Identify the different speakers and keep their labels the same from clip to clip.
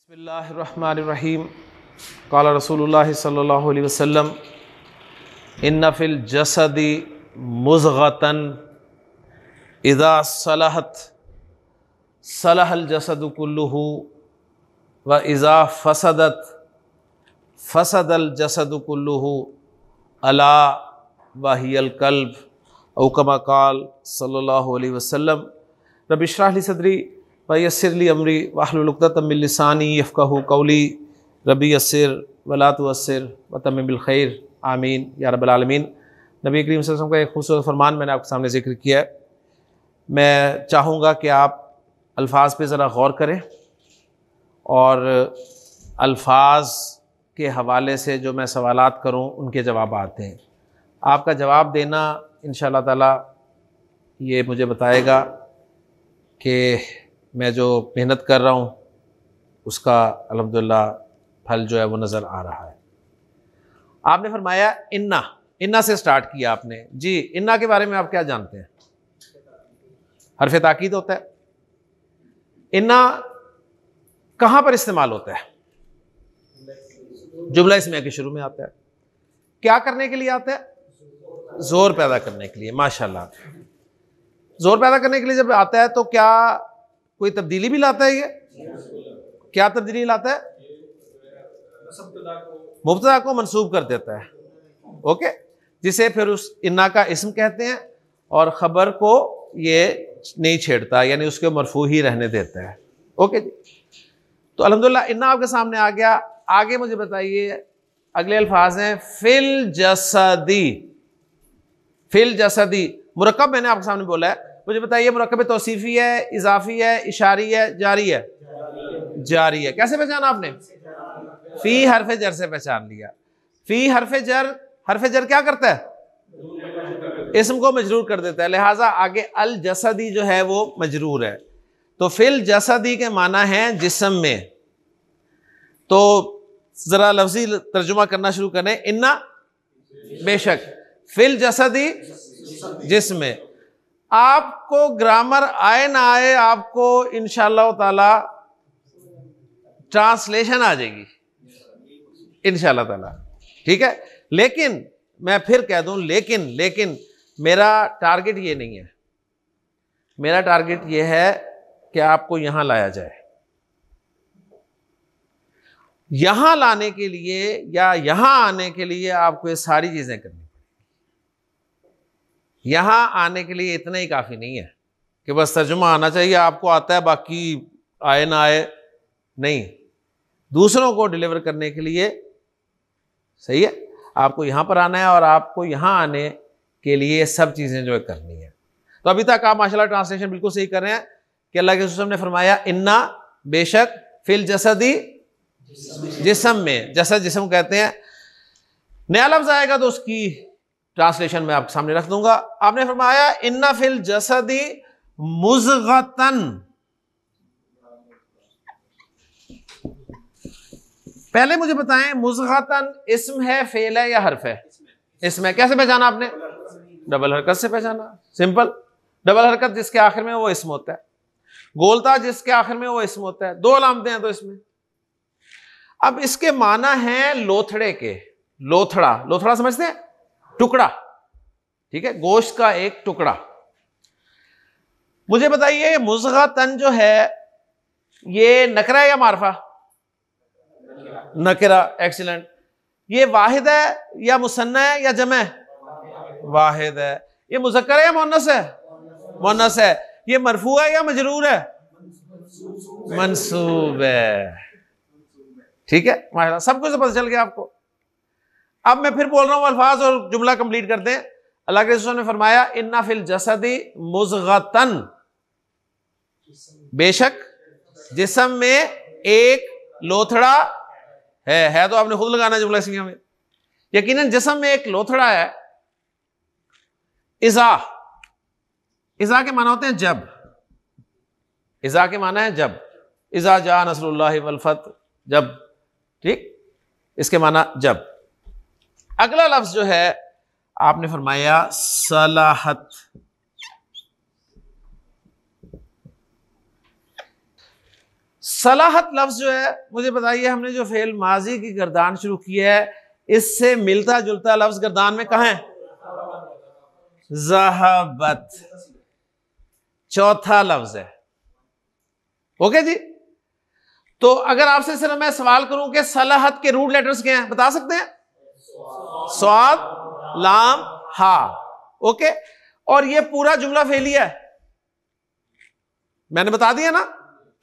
Speaker 1: बिस्मिल्लाहिर्रहमानिर्रहीम। क़ाला रसूलुल्लाह सल्लल्लाहु अलैहि वसल्लम इन्ना फ़िल जसदी मुज़ग़तन इज़ा सलहत सलहल जसदु कुल्लुहु व इज़ा फसदत फसदल जसदु कुल्लुहु अला वहियल क़ल्ब औ कमा क़ाल सल्लल्लाहु अलैहि वसल्लम। रब्बि इश्रह ली सदरी व यस्सिर ली अमरी वहलुल उक़दतम मिन लिसानी यफ़क़हू क़ौली रब्बी यस्सिर वला तुअस्सिर व तम्मिम बिल खैर आमीन या रब्बल आलमीन। नबी करीम सल्लल्लाहु अलैहि वसल्लम का एक खूबसूरत फरमान मैंने आपके सामने ज़िक्र किया है। मैं चाहूँगा कि आप अल्फाज पे ज़रा गौर करें और अल्फाज के हवाले से जो मैं सवालात करूँ उनके जवाब आते हैं। आपका जवाब देना इंशाअल्लाह ताला ये मुझे बताएगा कि मैं जो मेहनत कर रहा हूँ उसका अल्हम्दुलिल्लाह फल जो है वो नज़र आ रहा है। आपने फरमाया इन्ना, इन्ना से स्टार्ट किया आपने जी। इन्ना के बारे में आप क्या जानते हैं? हर्फ ताकीद होता है। इन्ना कहाँ पर इस्तेमाल होता है? जुमला इस्मिया के शुरू में आता है। क्या करने के लिए आता है? जोर पैदा करने के लिए। माशाल्लाह, जोर पैदा करने के लिए जब आता है तो क्या कोई तब्दीली भी लाता है? ये क्या तब्दीली लाता है? मुब्तदा को मंसूब कर देता है। ओके, जिसे फिर उस इन्ना का इस्म कहते हैं और खबर को ये नहीं छेड़ता, यानी उसके मरफू ही रहने देता है। ओके जी, तो अल्हम्दुलिल्लाह इन्ना आपके सामने आ गया। आगे मुझे बताइए, अगले अल्फाज हैं फिल जसदी। फिल जसदी मुरक्कब मैंने आपके सामने बोला है। मुझे बताइए मुरक्कब तौसीफी है, इजाफी है, इशारी है, जारी है? जारी है। कैसे पहचाना आपने? फी हरफ जर से पहचान लिया। फी हरफ जर क्या करता है? इस्म को मजरूर कर देता है, लिहाजा आगे अल जसदी जो है वो मजरूर है। तो फिल जसदी के माना है जिस्म में। तो जरा लफ्जी तर्जुमा करना शुरू करें। इन्ना बेशक, फिल जसदी जिस्म में। आपको ग्रामर आए ना आए, आपको इंशाअल्लाह ताला ट्रांसलेशन आ जाएगी इंशाअल्लाह ताला, ठीक है। लेकिन मैं फिर कह दूं, लेकिन मेरा टारगेट ये नहीं है। मेरा टारगेट ये है कि आपको यहां लाया जाए। यहां लाने के लिए या यहां आने के लिए आपको ये सारी चीजें करनी। यहां आने के लिए इतना ही काफी नहीं है कि बस तर्जुमा आना चाहिए, आपको आता है बाकी आए ना आए नहीं। दूसरों को डिलीवर करने के लिए, सही है, आपको यहां पर आना है और आपको यहां आने के लिए सब चीजें जो है करनी है। तो अभी तक आप माशाल्लाह ट्रांसलेशन बिल्कुल सही कर रहे हैं कि अल्लाह के रसूल ने फरमाया इन्ना बेशक फिल जसदी जिस्म में। जसद जिस्म कहते हैं। नया लफ्ज आएगा तो उसकी ट्रांसलेशन मैं आपके सामने रख दूंगा। आपने फरमाया इन्ना फिल जसदी मुज़ग़तन। पहले मुझे बताएं, मुज़ग़तन इस्म है, फेल है या हर्फ है? इस्म है। कैसे पहचाना आपने? डबल हरकत से पहचाना। सिंपल। डबल हरकत जिसके आखिर में वो इस्म होता है, गोलता जिसके आखिर में वो इस्म होता है। दो अलामतें हैं तो इसमें। अब इसके माना है लोथड़े के। लोथड़ा, लोथड़ा समझते हैं? टुकड़ा, ठीक है, गोश्त का एक टुकड़ा। मुझे बताइए मुज़ग़तन जो है ये नकरा है या मारफा? नकरा। एक्सीलेंट। ये वाहिद है या मुसन्ना है या जमा है? वाहिद है। ये मुज़क्कर है या मुअन्नस है? मुअन्नस है। ये मरफू है या मजरूर है? मंसूब है। ठीक है, माशाल्लाह, सब कुछ पता चल गया आपको। अब मैं फिर बोल रहा हूं अल्फाज और जुमला कंप्लीट करते हैं। अल्लाह के रसूल ने फरमाया इन्ना फिल जसदी मुज़ग़तन, बेशक जिस्म में एक लोथड़ा है तो आपने खुद लगाना जुमला इस्मिया में। यकीनन जिस्म में एक लोथड़ा है। इज़ा, इज़ा के माना होते हैं जब। इज़ा के माना है जब। इज़ा जा नसरुल्लाहि वल फतह, जब, ठीक, इसके माना जब। अगला लफ्ज जो है आपने फरमाया सलाहत। सलाहत लफ्ज जो है, मुझे बताइए, हमने जो फेल माजी की गर्दान शुरू की है, इससे मिलता जुलता लफ्ज गर्दान में कहां है? ज़हबत, चौथा लफ्ज है। ओके जी। तो अगर आपसे सिर्फ मैं सवाल करूं कि सलाहत के रूट लेटर्स क्या हैं, बता सकते हैं? स्वाद, लाम, हा। ओके, और ये पूरा जुमला फेलिया है। मैंने बता दिया ना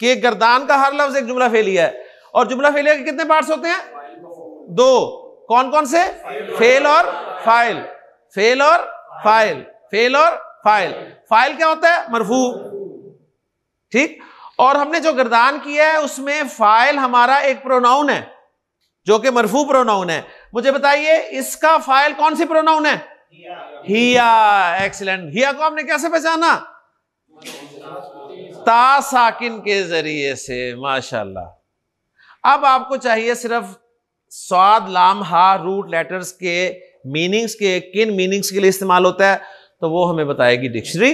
Speaker 1: कि गर्दान का हर लफ्ज एक जुमला फेलिया है। और जुमला फेलिया के कितने पार्ट्स होते हैं? दो। कौन कौन से? फेल और फाइल। फेल और फाइल, फेल और फाइल। फाइल क्या होता है? मरफू। ठीक। और हमने जो गर्दान किया है उसमें फाइल हमारा एक प्रोनाउन है जो कि मरफू प्रोनाउन है। मुझे बताइए इसका फाइल कौन सी प्रोनाउन है? हिया। एक्सीलेंट। हिया को आपने कैसे पहचाना? ता साकिन के जरिए से। माशाल्लाह। अब आपको चाहिए सिर्फ स्वाद, लाम, हा रूट लेटर्स के मीनिंग्स के किन मीनिंग्स के लिए इस्तेमाल होता है, तो वो हमें बताएगी डिक्शनरी।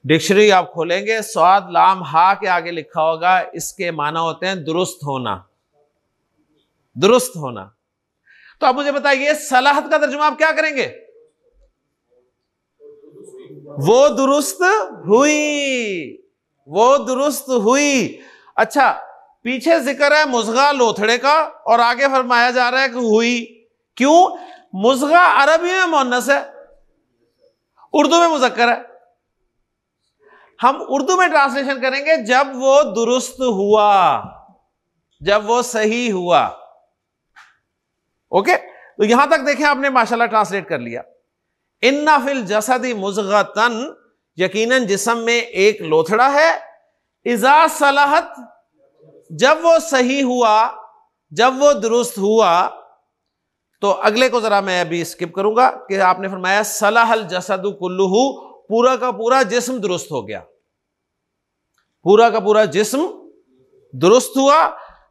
Speaker 1: डिक्शनरी आप खोलेंगे, स्वाद, लाम, हा के आगे लिखा होगा, इसके माना होते हैं दुरुस्त होना। दुरुस्त होना। तो आप मुझे बताइए सलाहत का तर्जुमा आप क्या करेंगे? वो दुरुस्त हुई, वो दुरुस्त हुई। अच्छा, पीछे जिक्र है मुज़गा लोथड़े का और आगे फरमाया जा रहा है कि हुई। क्यों? मुज़गा अरबी में मुअन्नस है, उर्दू में मुज़क्कर है। हम उर्दू में ट्रांसलेशन करेंगे जब वो दुरुस्त हुआ, जब वो सही हुआ। ओके, तो यहां तक देखें आपने माशाल्लाह ट्रांसलेट कर लिया। इन्ना फिल जसदी मुज़गतन, यकीनन जिस्म में एक लोथड़ा है। इज़ा सलाहत, जब वो सही हुआ, जब वो दुरुस्त हुआ। तो अगले को जरा मैं अभी स्किप करूंगा कि आपने फरमाया सलाहल जसदु कुल्लुहु, पूरा का पूरा जिस्म दुरुस्त हो गया, पूरा का पूरा जिस्म दुरुस्त हुआ।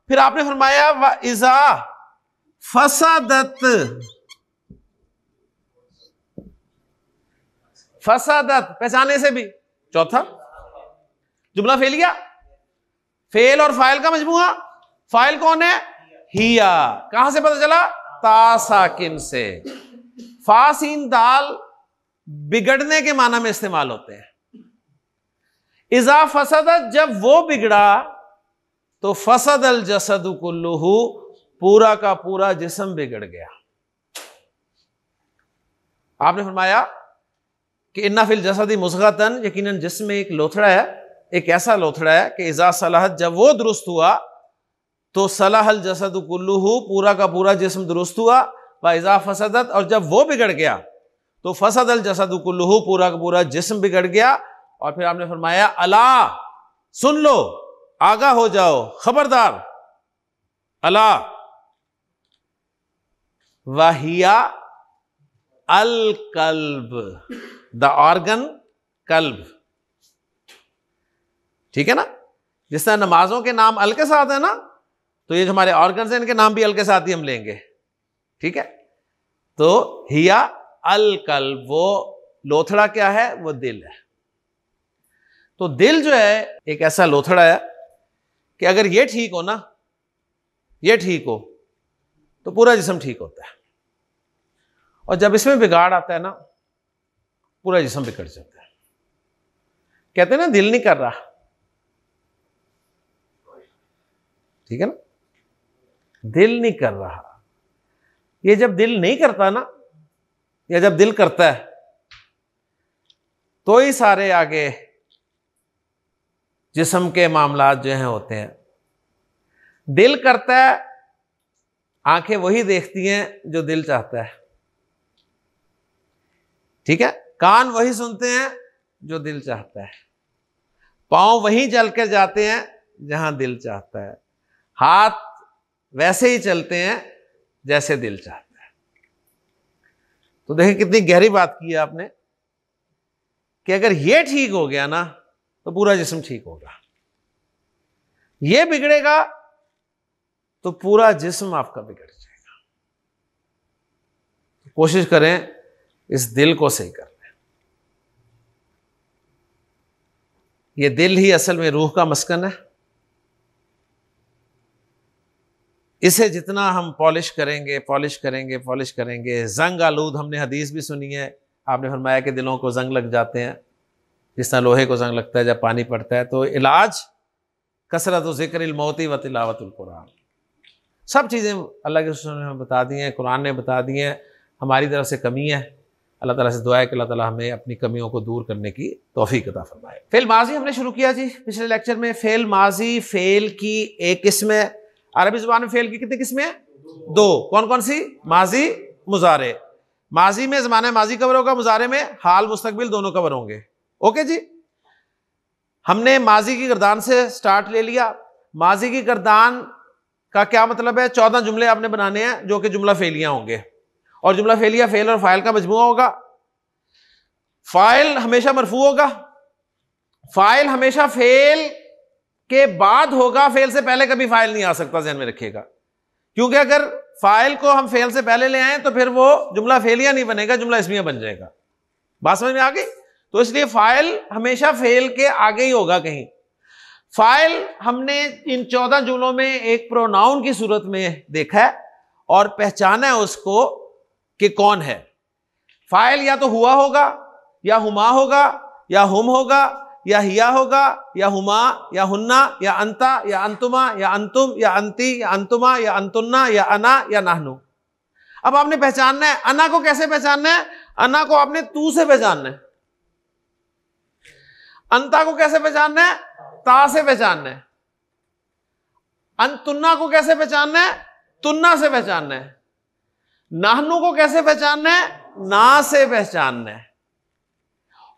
Speaker 1: फिर आपने फरमाया व इज़ा फसादत, फसादत पहचाने से भी चौथा जुमला फेल गया। फेल और फाइल का मजमुआ। फाइल कौन है? हिया। कहां से पता चला? ता साकिन से। फासीन दाल बिगड़ने के माना में इस्तेमाल होते हैं। इज़ा फसदत, जब वो बिगड़ा, तो फसद अल जसदु कुल्लुहु, पूरा का पूरा जिस्म बिगड़ गया। आपने फरमाया कि इन्ना फिल जसदी मुज़गतन, यकीनन जिस्म में एक लोथड़ा है, एक ऐसा लोथड़ा है कि इज़ा सलाहत, जब वो दुरुस्त हुआ, तो सलाहल जसदु कुल्लुहु, पूरा का पूरा जिस्म दुरुस्त हुआ। व इज़ा फसदत, और जब वो बिगड़ गया, तो फसदल जसदु कुल्लुहु, पूरा का पूरा जिस्म बिगड़ गया। और फिर आपने फरमाया अला, सुन लो, आगाह हो जाओ, खबरदार। अला वहिया अल कल्ब, द ऑर्गन कल्ब। ठीक है ना? जिस तरह नमाजों के नाम अल के साथ है ना, तो ये जो हमारे ऑर्गन्स हैं इनके नाम भी अल के साथ ही हम लेंगे। ठीक है? तो हिया अल कल्ब, वो लोथड़ा क्या है? वो दिल है। तो दिल जो है एक ऐसा लोथड़ा है कि अगर ये ठीक हो ना, ये ठीक हो, तो पूरा जिस्म ठीक होता है। और जब इसमें बिगाड़ आता है ना, पूरा जिस्म बिगड़ जाता है। कहते हैं ना दिल नहीं कर रहा। ठीक है ना? दिल नहीं कर रहा। ये जब दिल नहीं करता ना, या जब दिल करता है, तो ही सारे आगे जिस्म के मामलात जो हैं होते हैं। दिल करता है, आंखें वही देखती हैं जो दिल चाहता है। ठीक है? कान वही सुनते हैं जो दिल चाहता है। पांव वहीं चल कर जाते हैं जहां दिल चाहता है। हाथ वैसे ही चलते हैं जैसे दिल चाहता है। तो देखिए कितनी गहरी बात की है आपने कि अगर ये ठीक हो गया ना, तो पूरा जिस्म ठीक होगा। ये बिगड़ेगा तो पूरा जिस्म आपका बिगड़ जाएगा। कोशिश करें इस दिल को सही कर लें। ये दिल ही असल में रूह का मस्कन है। इसे जितना हम पॉलिश करेंगे पॉलिश करेंगे पॉलिश करेंगे, जंग आलूद, हमने हदीस भी सुनी है, आपने फरमाया कि दिलों को जंग लग जाते हैं जिस तरह लोहे को जंग लगता है जब पानी पड़ता है। तो इलाज कसरत ज़िक्र मौती व तिलावतुल कुरान, सब चीज़ें अल्लाह के रसूल ने हमें बता दी हैं, कुरान ने बता दी हैं। हमारी तरफ से कमी है, अल्लाह ताला से दुआ है कि अल्लाह ताला हमें अपनी कमियों को दूर करने की तौफीक अता फरमाए। फेल माजी हमने शुरू किया जी पिछले लेक्चर में। फेल माजी फेल की एक किस्म है। अरबी ज़ुबान में फेल की कितनी किस्में हैं? दो। कौन कौन सी? माजी, मुजारे। माजी में ज़माना माजी कवर होगा, मुजारे में हाल मुस्तकबिल दोनों कवर होंगे। ओके जी, हमने माजी की गर्दान से स्टार्ट ले लिया। माजी की गर्दान का क्या मतलब है? 14 जुमले आपने बनाने हैं जो कि जुमला फेलियां होंगे, और जुमला फेलिया फेल और फाइल का मजमूआ होगा। फाइल हमेशा मरफू होगा, फाइल हमेशा फेल के बाद होगा, फेल से पहले कभी फाइल नहीं आ सकता, ध्यान में रखिएगा। क्योंकि अगर फाइल को हम फेल से पहले ले आए तो फिर वो जुमला फेलिया नहीं बनेगा, जुमला इसमिया बन जाएगा। बात समझ में आ गई? तो इसलिए फाइल हमेशा फेल के आगे ही होगा कहीं। फाइल हमने इन 14 जुमलों में एक प्रोनाउन की सूरत में देखा है और पहचाना है उसको कि कौन है। फाइल या तो हुआ होगा, या हुमा होगा, या हुम होगा, या हिया होगा, या हुमा, या हुन्ना, या अंता, या अंतुमा, या अंतुम, या अंती, या अंतुमा, या अंतुन्ना, या अना, या नाहनु। अब आपने पहचानना है। अना को कैसे पहचानना है? अना को आपने तू से पहचानना है। अंता को कैसे पहचानना है? ता से पहचानना है। अंतुन्ना को कैसे पहचानना है? तुन्ना से पहचानना है। नाहनु को कैसे पहचानना है? ना से पहचानना है।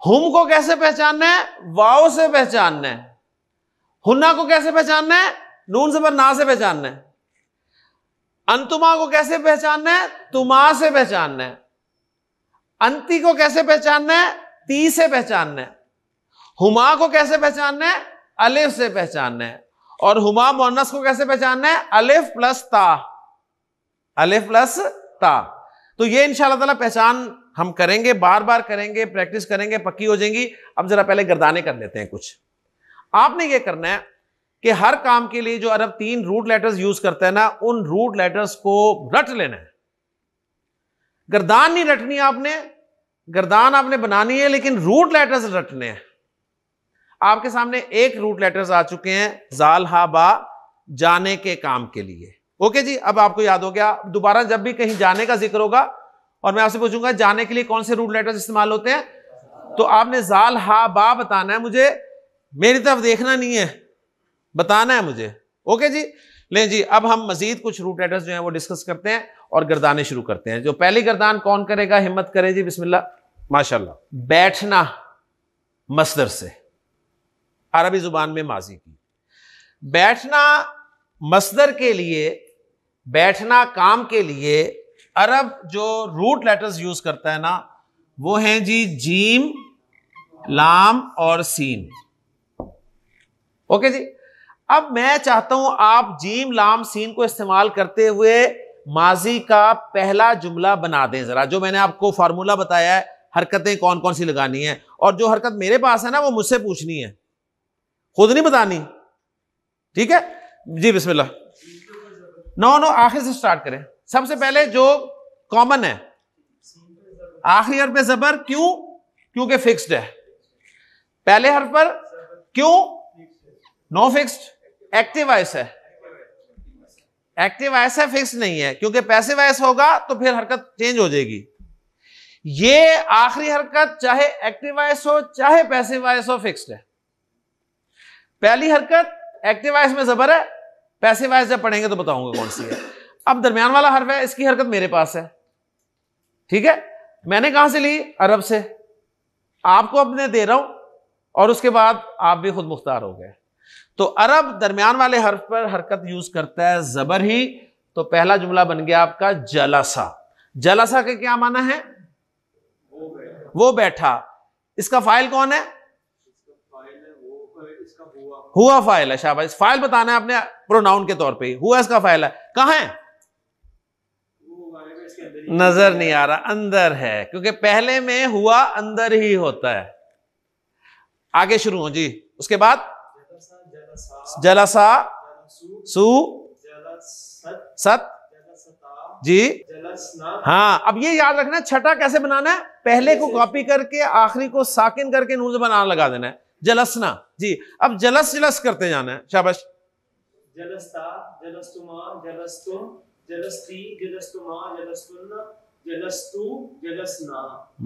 Speaker 1: हुम को कैसे पहचानना है? वाव से पहचानना है। हुन्ना को कैसे पहचानना है? नून ज़बर ना से पहचानना है। अंतुमा को कैसे पहचानना है? तुमा से पहचानना है। अंती को कैसे पहचानना है? ती से पहचानना है। हुमा को कैसे पहचानना है? अलिफ से पहचानना है। और हुमा मुअन्नस को कैसे पहचानना है? अलिफ प्लस ता, अलिफ प्लस ता। तो ये इंशाअल्लाह ताला पहचान हम करेंगे, बार बार करेंगे, प्रैक्टिस करेंगे, पक्की हो जाएंगी। अब जरा पहले गर्दाने कर लेते हैं। कुछ आपने ये करना है कि हर काम के लिए जो अरब 3 रूट लेटर्स यूज करता है ना, उन रूट लेटर्स को रट लेना है। गर्दान नहीं रटनी आपने, गर्दान आपने बनानी है लेकिन रूट लेटर्स रटने हैं। आपके सामने एक रूट लेटर्स आ चुके हैं, जाल हा बा, जाने के काम के लिए। ओके जी, अब आपको याद हो गया। दोबारा जब भी कहीं जाने का जिक्र होगा और मैं आपसे पूछूंगा जाने के लिए कौन से रूट लेटर्स इस्तेमाल होते हैं, तो आपने जाल हा बा बताना है मुझे, मेरी तरफ देखना नहीं है, बताना है मुझे। ओके जी, लें जी, अब हम मजीद कुछ रूट लेटर्स जो हैं वो डिस्कस करते हैं और गर्दाने शुरू करते हैं। जो पहली गर्दान कौन करेगा? हिम्मत करे जी, बिस्मिल्लाह। माशाल्लाह। बैठना मसदर से, अरबी जुबान में माजी की। बैठना मसदर के लिए, बैठना काम के लिए अरब जो रूट लेटर्स यूज करता है ना, वो हैं जी जीम, लाम और सीन। ओके जी, अब मैं चाहता हूं आप जीम, लाम, सीन को इस्तेमाल करते हुए माजी का पहला जुमला बना दें जरा। जो मैंने आपको फार्मूला बताया है, हरकतें कौन कौन सी लगानी है, और जो हरकत मेरे पास है ना वो मुझसे पूछनी है, खुद नहीं बतानी। ठीक है जी, बिस्मिल्लाह। नो आखिर से स्टार्ट करें। सबसे पहले जो कॉमन है, आखिरी हर्फ पे जबर, क्यों? क्योंकि फिक्स्ड है। पहले हर्फ पर क्यों? No fixed. एक्टिव वॉइस है, एक्टिव वॉइस है, फिक्स नहीं है। क्योंकि पैसिव वॉइस होगा तो फिर हरकत चेंज हो जाएगी। ये आखिरी हरकत चाहे एक्टिव वॉइस हो चाहे पैसिव वॉइस हो, फिक्स्ड है। पहली हरकत एक्टिव वॉइस में जबर है, पैसिव वॉइस जब पढ़ेंगे तो बताऊंगा कौन सी है। अब दरमियान वाला हर्फ है, इसकी हरकत मेरे पास है। ठीक है, मैंने कहां से ली? अरब से। आपको अपने दे रहा हूं और उसके बाद आप भी खुद मुख्तार हो गए। तो अरब दरमियान वाले हर्फ पर हरकत यूज करता है जबर ही। तो पहला जुमला बन गया आपका जलसा। जलसा के क्या माना है? वो बैठा। इसका फाइल कौन है? हुआ फाइल है। शाबाश, फाइल बताना है आपने प्रोनाउन के तौर पे। हुआ इसका फाइल है। कहां है? नजर नहीं आ रहा, अंदर है, क्योंकि पहले में हुआ अंदर ही होता है। आगे शुरू हो जी। उसके बाद जलसा, सु, सत जी, हाँ। अब ये याद रखना छठा कैसे बनाना है, पहले को कॉपी करके आखिरी को साकिन करके नून बनाना लगा देना है, जलसना जी। अब जलस जलस करते जाना है, शाबाश।
Speaker 2: जलस्ता, जलस्तुमा, जलस्तुम, जलस्ती, जलस्तुमा, जलस्तुन्ना, जलस्तु, जलसना।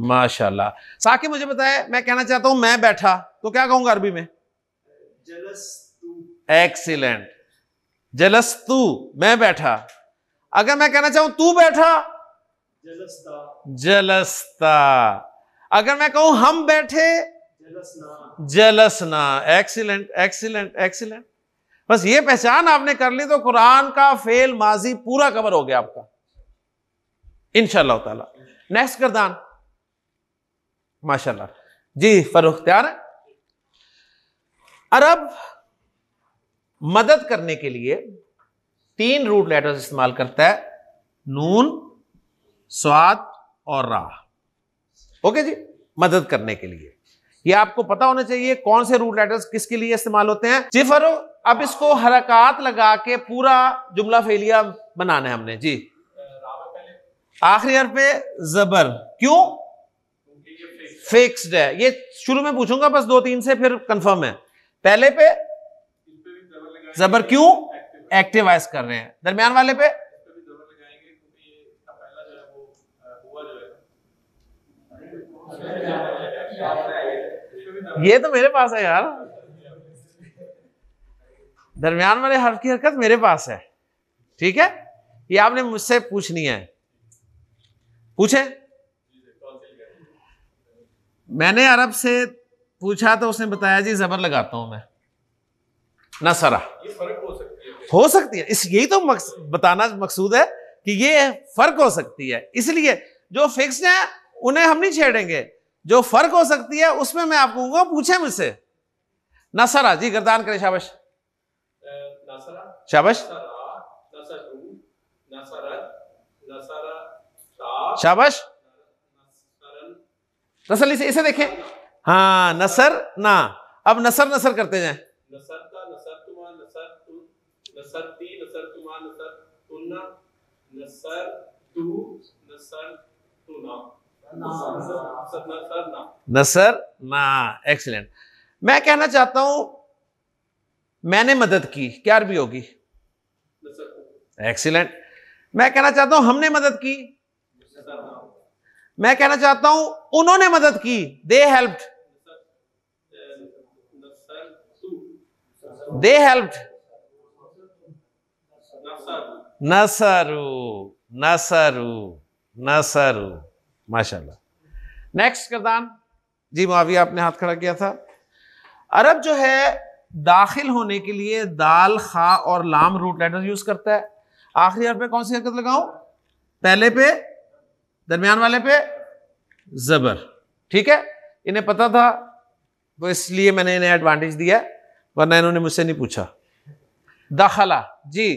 Speaker 1: माशाल्लाह। साकिन मुझे बताए, मैं कहना चाहता हूं मैं बैठा, तो क्या कहूंगा अरबी में?
Speaker 2: जलस्तु।
Speaker 1: एक्सीलेंट, जलस्तु, मैं बैठा। अगर मैं कहना चाहूं तू बैठा,
Speaker 2: जलस्ता,
Speaker 1: जलस्ता। अगर मैं कहूं हम बैठे,
Speaker 2: जलसना,
Speaker 1: जलसना। Excellent excellent excellent. बस ये पहचान आपने कर ली तो कुरान का फेल माजी पूरा कवर हो गया आपका इंशाअल्लाह ताला। नेक्स्ट गर्दान, माशाल्लाह जी। फरूख तैयार है? अरब मदद करने के लिए 3 रूट लेटर्स इस्तेमाल करता है, नून, स्वाद और रा। ओके जी, मदद करने के लिए ये आपको पता होना चाहिए कौन से रूट लेटर्स किसके लिए इस्तेमाल होते हैं जी। फरूख, अब इसको हरकत लगा के पूरा जुमला फेलिया बनाना है हमने जी। आखिरी हर्फ पे जबर, क्यों? फिक्स्ड है। ये शुरू में पूछूंगा बस 2-3 से, फिर कंफर्म है। पहले पे जबर, क्यों? एक्टिवाइज कर रहे हैं। दरमियान वाले पे ये तो मेरे पास है यार, दरमियान वाले हर्फ की हरकत मेरे पास है, ठीक है? ये आपने मुझसे पूछनी है, पूछे। मैंने अरब से पूछा तो उसने बताया जी जबर लगाता हूं मैं, नसरा। हो सकती है, इस यही तो बताना मकसूद है कि ये फर्क हो सकती है। इसलिए जो फिक्स है उन्हें हम नहीं छेड़ेंगे, जो फर्क हो सकती है उसमें मैं आपको कहूंगा पूछे मुझसे। नसरा जी, गर्दान करें, शाबाश शाबाश शाबाश। नसर इसे देखें, हाँ नसर ना। अब नसर नसर करते जाएं।
Speaker 2: नसरता, नसरतुमा, नसरतु, नसरती, नसरतुमा, नसरतुन्ना, नसरतु, नसरतुना,
Speaker 1: नसर ना। एक्सीलेंट। मैं कहना चाहता हूं मैंने मदद की, क्या अरबी होगी? एक्सीलेंट। मैं कहना चाहता हूं हमने मदद की। मैं कहना चाहता हूं उन्होंने मदद की, दे हेल्प्ड। दे हेल्प्ड, नसरू नसरू नसरू। माशाल्लाह। नेक्स्ट गर्दान जी, मुआविया आपने हाथ खड़ा किया था। अरब जो है दाखिल होने के लिए दाल, खा और लाम रूट लेटर यूज करता है। आखिरी हर्फ पे कौन सी हरकत लगाऊं? पहले पे, दरमियान वाले पे जबर, ठीक है? इन्हें पता था तो इसलिए मैंने इन्हें एडवांटेज दिया, वरना इन्होंने मुझसे नहीं पूछा। दखला जी,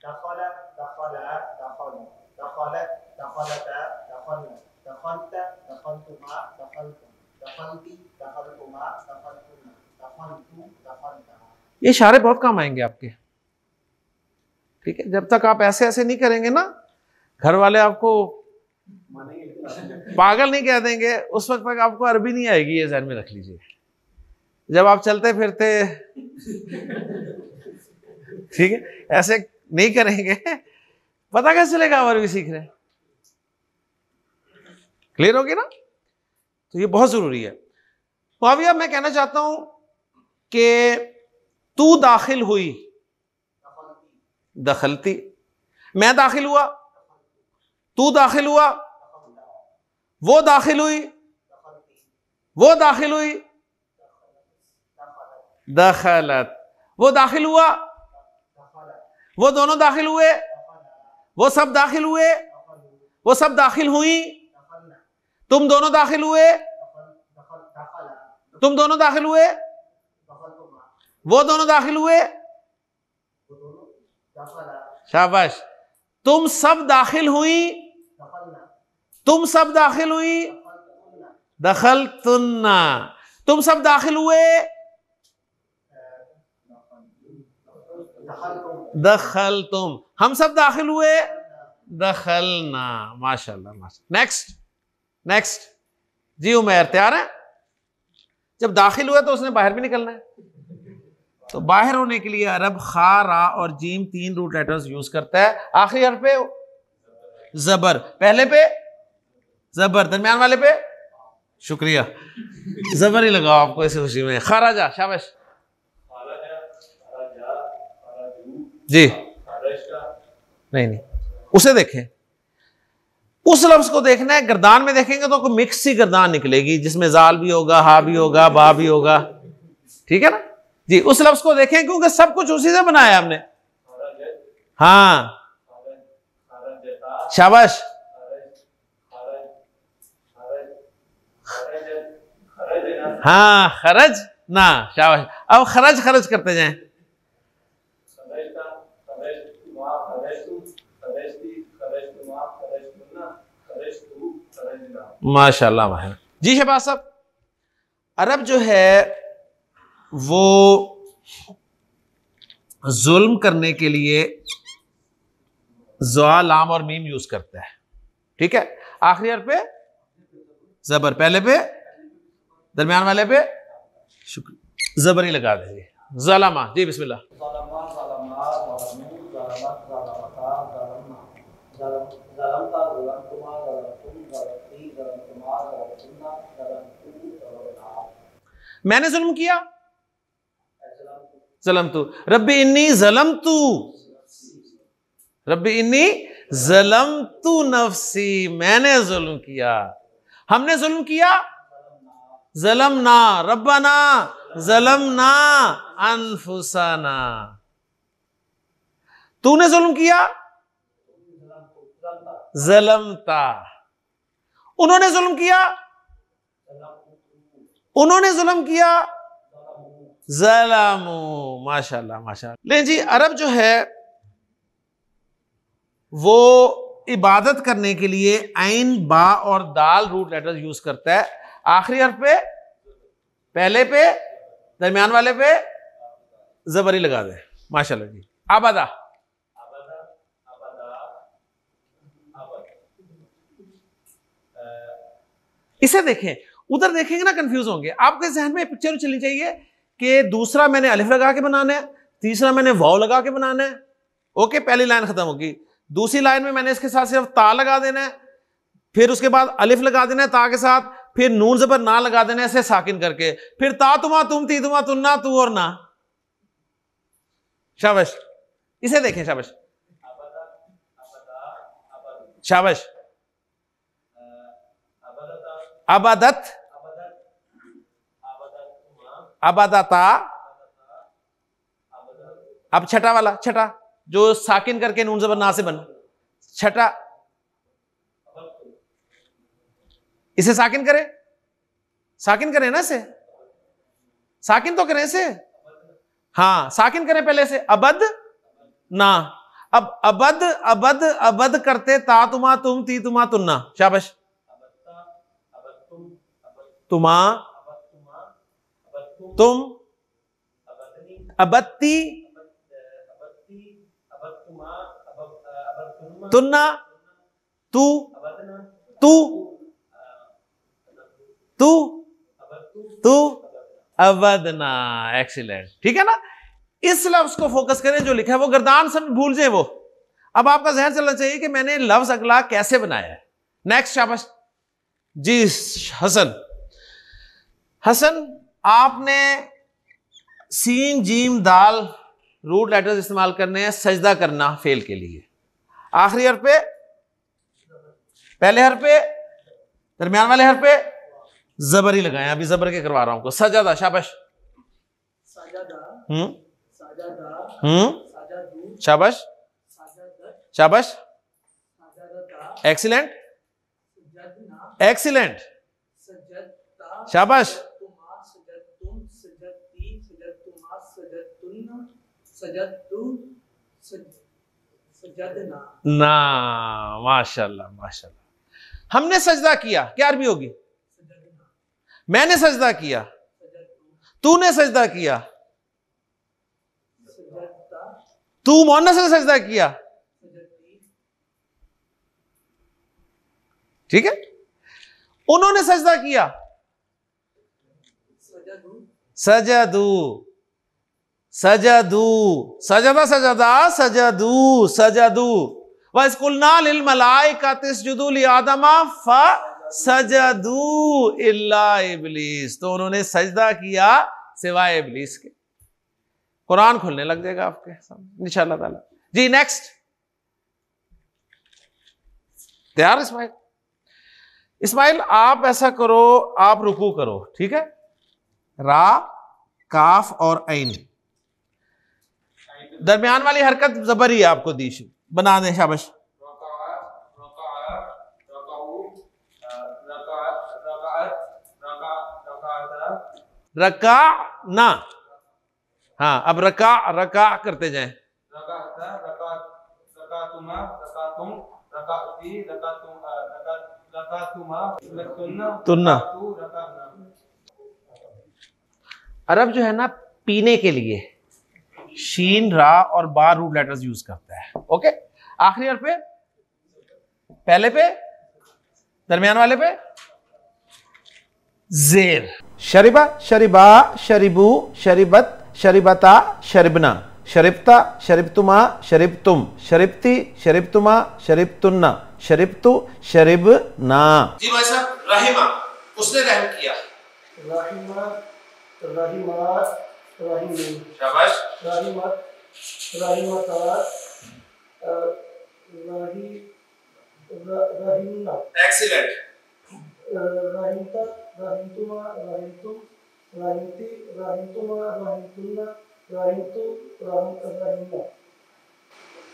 Speaker 2: दखला, दखला, दखल, दखलत, दखलता, दखलना, दखलता, दखलतुमा, दखलतुम, दखलती, दखलतुमा, दखलतुन्ना, दखलतु, दखलता।
Speaker 1: ये इशारे बहुत काम आएंगे आपके, ठीक है? जब तक आप ऐसे ऐसे नहीं करेंगे ना, घर वाले आपको पागल नहीं कह देंगे, उस वक्त तक आपको अरबी नहीं आएगी। ये ज़हन में रख लीजिए। जब आप चलते फिरते ठीक है ऐसे नहीं करेंगे, पता कैसे चलेगा आप अरबी सीख रहे हैं? क्लियर होगी ना? तो ये बहुत जरूरी है। मुआविया, मैं कहना चाहता हूं कि तू दाखिल हुई, दखलती। मैं दाखिल हुआ, तू दाखिल हुआ, वो दाखिल हुई, वो दाखिल हुई, दखलत। वो दाखिल हुआ, वो दोनों दाखिल हुए, वो सब दाखिल हुए, वो सब दाखिल हुई, तुम दोनों दाखिल हुए, तुम दोनों दाखिल हुए, वो दोनों दाखिल हुए, शाबाश। तुम सब दाखिल हुई, तुम सब दाखिल हुई, दखल तुन्ना। तुम सब दाखिल हुए, दखल तुम, हम सब दाखिल हुए, दखलना। माशाल्लाह माशाल्लाह। नेक्स्ट नेक्स्ट जी उमैर तैयार है? जब दाखिल हुआ तो उसने बाहर भी निकलना है, तो बाहर होने के लिए अरब खा, रा और जीम 3 रूट लेटर्स यूज करता है। आखिरी हर्फ पे जबर, पहले पे जबर, दरमियान वाले पे शुक्रिया, जबर ही लगाओ आपको ऐसी खुशी में। खराजा, शाबाश जी। नहीं उसे देखें, उस लफ्ज को देखना है। गर्दान में देखेंगे तो कोई मिक्स सी गर्दान निकलेगी जिसमें जाल भी होगा, हा भी होगा, बा भी होगा, ठीक है ना जी। उस लफ्ज को देखें क्योंकि सब कुछ उसी से बनाया हमने। हाँ शाबाश, हाँ खरज ना, शाबाश। अब खरज खरज करते जाएं। माशाल्लाह माशाल्लाह जी। शहबाज साहब, अरब जो है वो जुल्म करने के लिए ज़ा, लाम और मीम यूज करता है, ठीक है। आखिरी हर्फ पे जबर, पहले पे दरमियान वाले पे शुक्र, जबर ही लगा दीजिए। ज़लमा जी, बिस्मिल्लाह। मैंने जुल्म किया, ज़लम तू, रब्बी इन्नी ज़लम तू, रब्बी इन्नी ज़लम तू नफ्सी, मैंने जुल्म किया, हमने जुल्म किया, ज़लमना रब्बना ज़लमना अनफुसना। तूने जुल्म किया, ज़लमता, उन्होंने जुल्म किया, उन्होंने जुल्म किया, ज़लमू। माशाल्लाह माशाल्लाह। ले जी, अरब जो है वो इबादत करने के लिए ऐन, बा और दाल रूट लेटर यूज करता है। आखिरी हर्फ पे, पहले पे, दरमियान वाले पे जबरी लगा दे। माशाल्लाह जी। आबादा, इसे देखें, उधर देखेंगे ना कंफ्यूज होंगे। आपके जहन में पिक्चर चलनी चाहिए कि दूसरा मैंने अलिफ लगा के बनाना है, तीसरा मैंने वाव लगा के बनाना है। ओके, पहली लाइन खत्म होगी। दूसरी लाइन में मैंने इसके साथ सिर्फ ता लगा देना है, फिर उसके बाद अलिफ लगा देना है ता के साथ, फिर नून जबर ना लगा देना है ऐसे साकिन करके, फिर ता तुमा तुम, ती तुमा तुन्ना, तू और ना। शाबाश, इसे देखें, शाबाश शाबाश। अबादत, अबादता, अब छठा वाला, छठा जो साकिन करके नून जबर ना से बन, छठा, इसे साकिन करें, साकिन करें ना, इसे साकिन तो करें इसे, हाँ साकिन करें पहले से, अबद ना। अब अबद अबद अबद करते, ता तुमा तुम, ती तुमा तुन्ना। शाबाश, तुमा तुम, अबत्ती तुन्ना, तू तू तू तू अवदना। एक्सीलेंट, ठीक है ना। इस लफ्ज को फोकस करें, जो लिखा है वो गर्दान सब भूल जाए वो। अब आपका जहन चलना चाहिए कि मैंने लफ्ज अगला कैसे बनाया है। नेक्स्ट, शाबाश जी। हसन, हसन आपने सीन जीम दाल रूट लेटर्स इस्तेमाल करने हैं सजदा करना फेल के लिए। आखिरी हर्फ पे, पहले हर्फ पे, दरमियान वाले हर्फ पे जबर ही लगाए। अभी जबर के करवा रहा हूं, सजदा। शाबाश, शाबाश शाबाश, एक्सीलेंट एक्सीलेंट, शाबाश। ना, माशाल्लाह माशाल्लाह। हमने सजदा किया, क्या अरबी होगी? मैंने सजदा किया, तूने सजदा किया, तू मुअन्नस ने सजदा किया, ठीक है। उन्होंने सजदा किया, सजदू, सजदू, सजदा सजदा सजदू, सजदू। वस्कुलना लिल मलाइकाति इसजुदू लि आदमा फसजदू इल्ला इब्लीस। तो उन्होंने सजदा किया सिवाय इब्लीस के। कुरान खुलने लग जाएगा आपके सामने इंशाअल्लाह ताला। जी नेक्स्ट, तैयार इस्माइल? इस्माइल आप ऐसा करो, आप रुकू करो, ठीक है। रा, काफ और ऐन, दरमियान वाली हरकत जबर ही आपको दी, बना दें, शाबाश। रका ना, हाँ अब रका रका करते जाएं। तुन्ना, अरब जो है ना पीने के लिए शीन, रा और बा रूट लेटर्स यूज करता है। ओके, आखिरी हर्फ पे, पहले पे, दरमियान वाले पे जेर। शरिबा, शरिबा, शरिबू, शरिबत, शरिबता, शरिबना, शरिबता, शरिबतुमा, शरिबतुम, शरिबती, शरिबतुमा, शरिबतुन्ना, शरिबतु, शरिबना। जी भाई साहब, रहीमा, उसने रहम किया।
Speaker 2: रहीमा, रहीमात, रहीमीन।
Speaker 1: शाबाश।
Speaker 2: रहीमत, रहीमतात, रहीमना।
Speaker 1: एक्सीलेंट।
Speaker 2: रहीमता, रहीमतुमा, रहीमतुम, रहीमती, रहीमतुमा, रहीमतुन्ना, रहीमतु, रहीमना।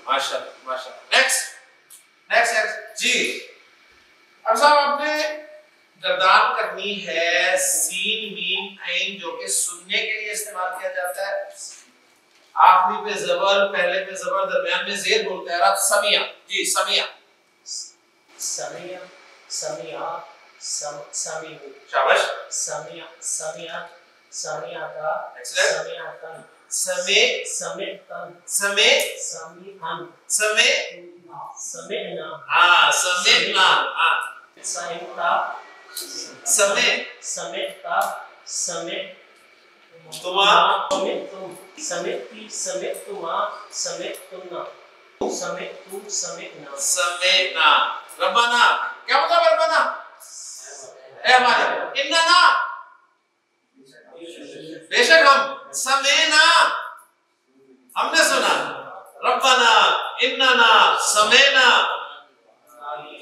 Speaker 1: माशाल्लाह माशाल्लाह। नेक्स्ट नेक्स्ट जी। अब साहब आपने गर्दान करनी है सीन मीम ऐन, जो कि सुनने के लिए इस्तेमाल किया जाता है। आखिरी पे जबर, पहले पे जबर, दरमियान में जेर बोलते हैं। समिया, जी समिया,
Speaker 2: समिया, समिया, समीउ।
Speaker 1: शाबाश।
Speaker 2: समिया, समिया, समियाता,
Speaker 1: एक्सीलेंट।
Speaker 2: समियातन,
Speaker 1: समे,
Speaker 2: समेतन,
Speaker 1: समे,
Speaker 2: समीहन,
Speaker 1: समे,
Speaker 2: समेना।
Speaker 1: हाँ समेना, हाँ
Speaker 2: समेता,
Speaker 1: समे,
Speaker 2: समेता, समे
Speaker 1: तुमा,
Speaker 2: समेतुम, समेती, समेतुमा, समेतुन्ना, समेतु, समेना।
Speaker 1: समेना। रब्बाना, क्या मतलब रब्बाना? ए हमारे इन्ना, बेशक हम, समेना हमने सुना, रब्बाना इन्ना समेना,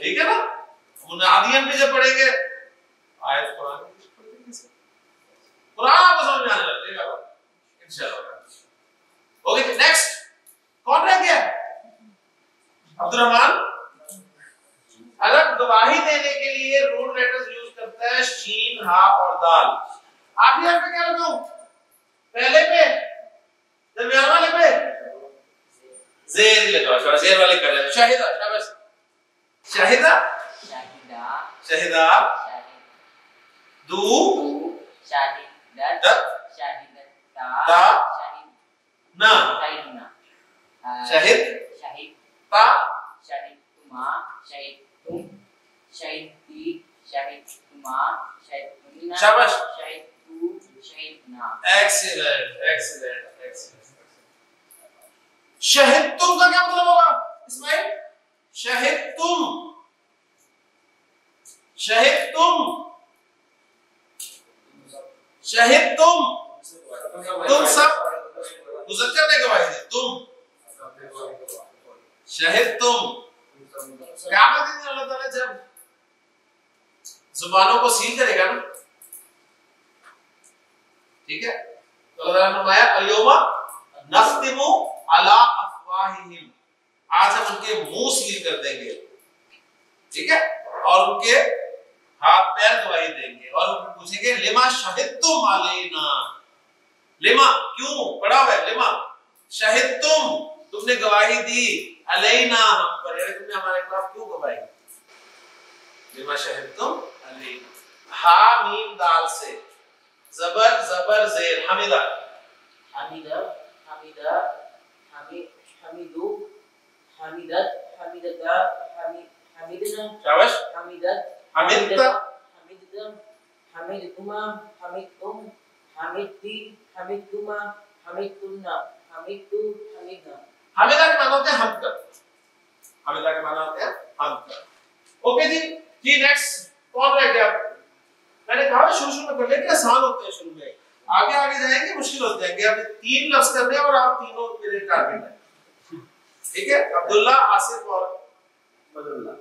Speaker 1: ठीक है ना। मुनादियन भी जब पढ़ेंगे आयत कुरान आपको समझ में आने लगेगा इंशाअल्लाह। ओके नेक्स्ट, कौन रह गया? अब्दुर्रहमान। अरब गवाही देने के लिए रूट लेटर्स यूज करता है शीन, हा और दाल। आखिरी हर्फ पे क्या लगाऊं? पहले पे, दरमियान वाले पे जेर ही लगाओ। जेर वाले कर रहे हैं। शाहिदा, शाबाश। शाहिदा,
Speaker 3: शाहिदा,
Speaker 1: शाहिदा, दू,
Speaker 3: शाहिदत, शाहिदता,
Speaker 1: ता,
Speaker 3: शाहिदना, शाहिदना,
Speaker 1: शाहिद,
Speaker 3: शाहिदता,
Speaker 1: ता,
Speaker 3: शाहिदतुमा, शाहिदतुम, शाहिदी, शाहिदतुमा, शाहिदतुन्ना,
Speaker 1: शाबाश।
Speaker 3: शाहिदतु, शाहिदना।
Speaker 1: Excellent excellent excellent. शहिद तुम का क्या मतलब होगा इस्माइल? शहिद तुम, शहिद तुम, शहिद तुम सब मुज़क्कर ने गवाही दी। तुम शहिद तुम। क़यामत के दिन अल्लाह ताला जब जुबानों को सील करेगा ना, ठीक है, तो अल्लाह ने फरमाया अल-यौमा नख्तिमु अला अफवाहिहिम, आज हम उनके मुंह सील कर देंगे, ठीक है, और उनके हाथ पैर गवाही देंगे और उनसे पूछेंगे लिमा शहिदतुम अलैना। लिमा क्यों पढ़ा हुआ है, लिमा शहिदतुम, तुमने गवाही दी, अलैना हम पर, यानी तुमने हमारे खिलाफ क्यों गवाही दी? लिमा शहिदतुम अलैना। हा मीम दाल से, जबर जबर जेर, हमिदा,
Speaker 2: हमीदा, हमीदा,
Speaker 3: हमीदु हमीदत हमीदता हमीदना
Speaker 1: शाबाश
Speaker 3: हमीदत
Speaker 1: हमीदता
Speaker 3: हमीदतम हमीदतुमा हमीदतुम हमीदती हमीदतुमा हमीदतुन्ना हमीदतु हमीदना।
Speaker 1: हमीदा के माना होते हैं हम कर, हमीदा के माना होते हैं हम कर। ओके जी जी नेक्स्ट कौन रह गया? मैंने कहा शुरू शुरू में कर लेंगे, आसान होते हैं शुरू में, आगे आगे जाएंगे मुश्किल हो जाएंगे। अभी 3 लफ्ज करने हैं और आप तीनों मेरे टारगेट है, ठीक है? अब्दुल्ला, आसिफ और मजरुल्लाह।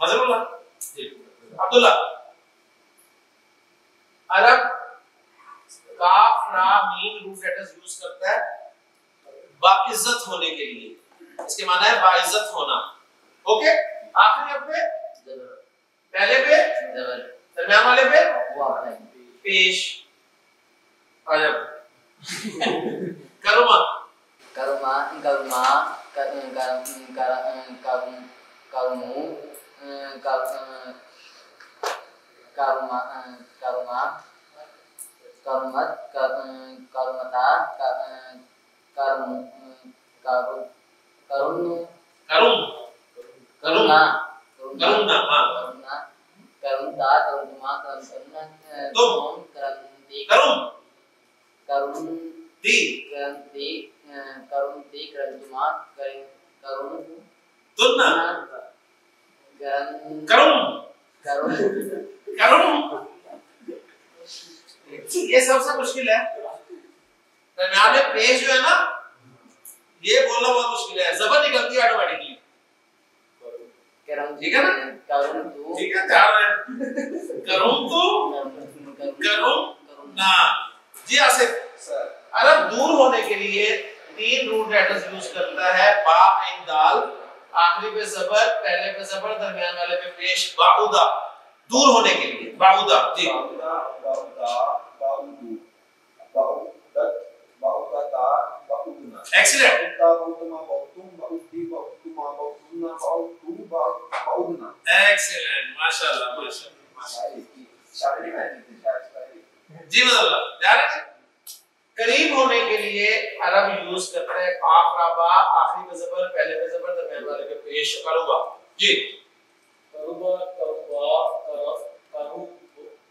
Speaker 1: मजरुल्लाह जी, अब्दुल्ला। अरब काफ रा मीम रूट लेटर्स यूज करता है बाइज्जत होने के लिए, इसके माना है बाइज्जत होना। ओके, आखिरी अपने
Speaker 3: जबर
Speaker 1: पहले पे
Speaker 3: जबर
Speaker 1: दरमियान वाले पे
Speaker 3: वाह
Speaker 1: पेश आजा करुमा
Speaker 3: करुमा करुमा करुमु करुमा करुमा करुमत करुमता करुम करुम
Speaker 1: करुम
Speaker 3: करुणा
Speaker 1: करुणा हाँ
Speaker 3: करुणा करुणता करुणा करुणा
Speaker 1: तुम
Speaker 3: करंती
Speaker 1: करुम
Speaker 3: करुणती
Speaker 1: दी
Speaker 3: करंती करंतुमा करुण
Speaker 1: तुन्ना
Speaker 3: करुण
Speaker 1: करुम
Speaker 3: करुण
Speaker 1: करुम। ये सबसे मुश्किल है, दरमियान में पेश जो है ना, ये बोलना बहुत मुश्किल है, जबर निकलती है ऑटोमेटिकली। ठीक है ना?
Speaker 3: करुण तू
Speaker 1: ठीक है, ध्यान रहे करुम तू करुम ना। जी आसिफ सर, अरब दूर होने के लिए 3 रूट लेटर्स यूज करता है, बा ऐन दाल, आखिरी पे जबर, पहले पे जबर, दरमियान वाले पे पेश। बाउदा दूर होने के लिए, बाउदा जी
Speaker 4: बाउदा बाउदा बाउदू बाउदत बाउदता बाउदना।
Speaker 1: एक्सीलेंट,
Speaker 4: बाउदमा बाउदुम बाउदी बाउदुमा बाउदुना बाउदू बाउदना।
Speaker 1: एक्सीलेंट, माशाल्लाह माशाल्लाह।
Speaker 4: शायरी में
Speaker 1: जी मतलब ध्यान रखें, करीब होने के लिए अरब यूज करते हैं काफ रा बा, आखिरी पे जबर, पहले पे जबर, दरमियान वाले पे पेश। करुबा जी
Speaker 2: करुबा करुबा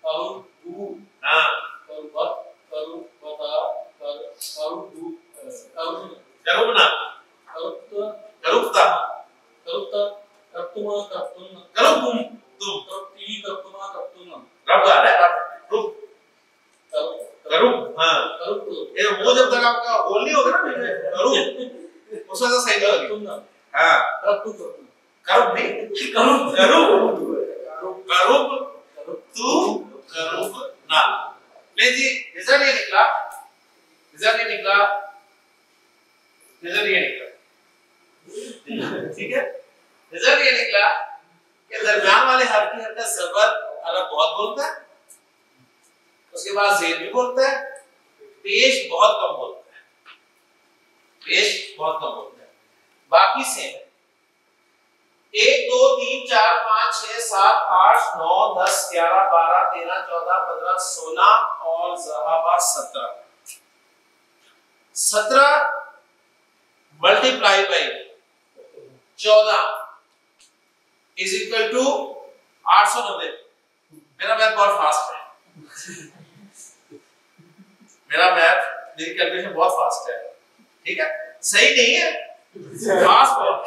Speaker 2: करुबू
Speaker 1: हां
Speaker 2: करुबत करुबता करुबू
Speaker 1: करुबना
Speaker 2: करुबता
Speaker 1: करुबता
Speaker 2: करुबता करुबतुमा करुबतुन्ना
Speaker 1: करुबुम तुम
Speaker 2: करुबती करुबतुमा करुबतुन्ना
Speaker 1: रब आ रहा है, रब रुब करुब हां
Speaker 2: करुबतु
Speaker 1: ये वो जब तक आपका होल नहीं होगा ना करुब उस वजह से सही नहीं होगी।
Speaker 2: करुबतुन्ना
Speaker 1: हां
Speaker 2: करुबतु
Speaker 1: करुब नहीं करुब करुब करुब तू करुब ना। ले जी रिजल्ट ये निकला, रिजल्ट ये निकला, रिजल्ट ये निकला, ठीक है? रिजल्ट ये निकला कि दरमियान वाले हर्फ की हरकत जबर अरब बहुत बोलता है, उसके बाद जेर भी बोलता है, पेश बहुत कम बोलता है, पेश बहुत कम बोलता है, बाकी सेम है। 1 2 3 4 5 6 7 8 9 10 11 12 13 14 15 16 और ज़हाबा 17 multiply by 14 is equal to 890। मेरा मैथ बहुत फास्ट है, मेरा मैथ, मेरी कैलकुलेशन बहुत फास्ट है, ठीक है? सही नहीं है, फास्ट बहुत,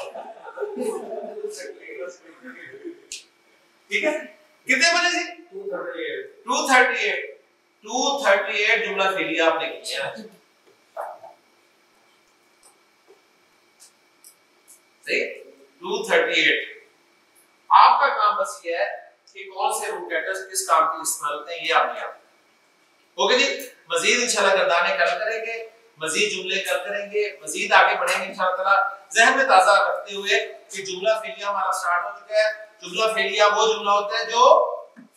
Speaker 1: ठीक है? कितने बने जी? 238 जुमला फेलिया आपने किया है, सही? 238। आपका काम बस ये है कि कौन से रूट लेटर्स किस काम के इस्तेमाल होते हैं, ये आपने आप ओके जी। मजीद इंशाल्लाह गर्दाने कल करेंगे, मजीद जुमले कल करेंगे, मजीद आगे बढ़ेंगे इंशाल्लाह ताला। जहन में ताजा रखते हुए कि जुमला फेलिया हमारा स्टार्ट हो चुका है। जुमला फेलिया वो जुमला होता है जो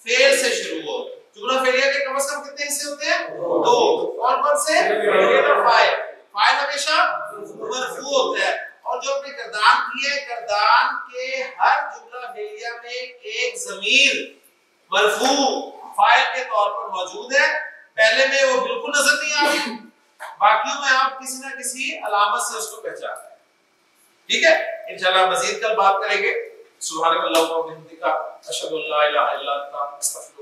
Speaker 1: फेल से शुरू हो। जुमला फेलिया के कम से कम कितने हिस्से होते हैं? 2। कौन कौन से? फेल और फाइल। फाइल हमेशा मरफू होता है, और जो अपने गर्दान किए, गर्दान के हर जुमला फेलिया में एक ज़मीर मरफू फाइल के तौर पर मौजूद है। पहले में वो बिल्कुल नजर नहीं आ रही, बाकियों में आप किसी ना किसी अलामत से उसको पहचानते हैं। ठीक है, इंशाल्लाह मजीद कल बात करेंगे। सुभानकल्लाहुम्मा व बिहम्दिका, अशहदु अल्ला इलाहा इल्ला अंता, अस्तगफिरुका।